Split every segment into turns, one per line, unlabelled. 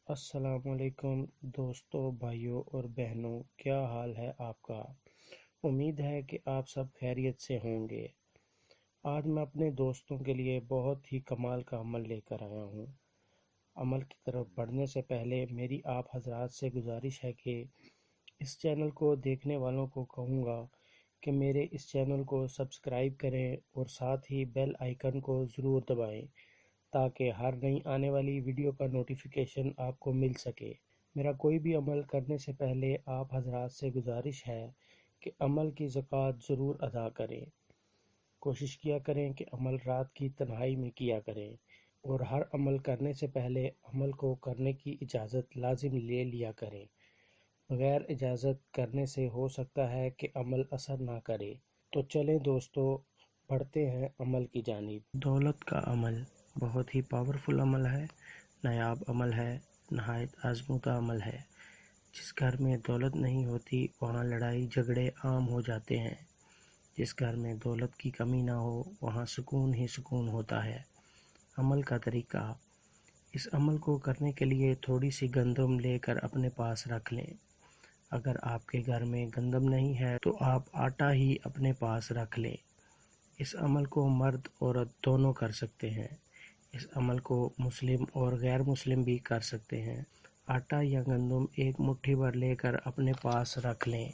السلام علیکم دوستوں، بھائیوں اور بہنوں، کیا حال ہے آپ کا؟ امید ہے کہ آپ سب خیریت سے ہوں گے۔ آج میں اپنے دوستوں کے لیے بہت ہی کمال کا عمل لے کر آیا ہوں۔ عمل کی طرف بڑھنے سے پہلے میری آپ حضرات سے گزارش ہے کہ اس چینل کو دیکھنے والوں کو کہوں گا کہ میرے اس چینل کو سبسکرائب کریں اور ساتھ ہی بیل آئیکن کو ضرور دبائیں تاکہ ہر نئی آنے والی ویڈیو کا نوٹیفیکیشن آپ کو مل سکے۔ میرا کوئی بھی عمل کرنے سے پہلے آپ حضرات سے گزارش ہے کہ عمل کی زکوٰۃ ضرور ادا کریں۔ کوشش کیا کریں کہ عمل رات کی تنہائی میں کیا کریں، اور ہر عمل کرنے سے پہلے عمل کو کرنے کی اجازت لازم لے لیا کریں۔ بغیر اجازت کرنے سے ہو سکتا ہے کہ عمل اثر نہ کرے۔ تو چلیں دوستو، بڑھتے ہیں عمل کی جانب۔ دولت کا عمل بہت ہی پاورفل عمل ہے، نایاب عمل ہے، نہایت آزمودہ عمل ہے۔ جس گھر میں دولت نہیں ہوتی وہاں لڑائی جھگڑے عام ہو جاتے ہیں۔ جس گھر میں دولت کی کمی نہ ہو وہاں سکون ہی سکون ہوتا ہے۔ عمل کا طریقہ: اس عمل کو کرنے کے لیے تھوڑی سی گندم لے کر اپنے پاس رکھ لیں۔ اگر آپ کے گھر میں گندم نہیں ہے تو آپ آٹا ہی اپنے پاس رکھ لیں۔ اس عمل کو مرد عورت دونوں کر سکتے ہیں۔ اس عمل کو مسلم اور غیر مسلم بھی کر سکتے ہیں۔ آٹا یا گندم ایک مٹھی بھر لے کر اپنے پاس رکھ لیں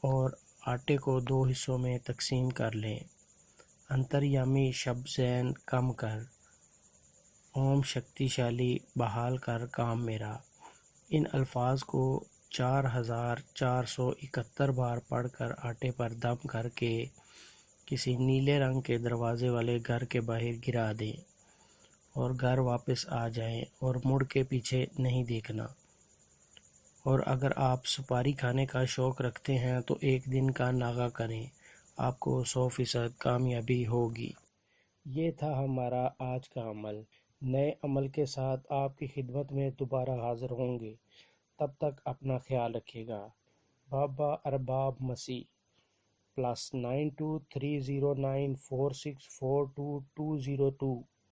اور آٹے کو 2 حصوں میں تقسیم کر لیں۔ انتریامی شب ذہن کم کر، اوم شکتی شالی بحال کر کام میرا، ان الفاظ کو 4471 بار پڑھ کر آٹے پر دم کر کے کسی نیلے رنگ کے دروازے والے گھر کے باہر گرا دیں اور گھر واپس آ جائیں اور مڑ کے پیچھے نہیں دیکھنا۔ اور اگر آپ سپاری کھانے کا شوق رکھتے ہیں تو ایک دن کا ناغہ کریں، آپ کو 100% کامیابی ہوگی۔ یہ تھا ہمارا آج کا عمل۔ نئے عمل کے ساتھ آپ کی خدمت میں دوبارہ حاضر ہوں گے۔ تب تک اپنا خیال رکھیے گا۔ بابا ارباب مسیح +923094642202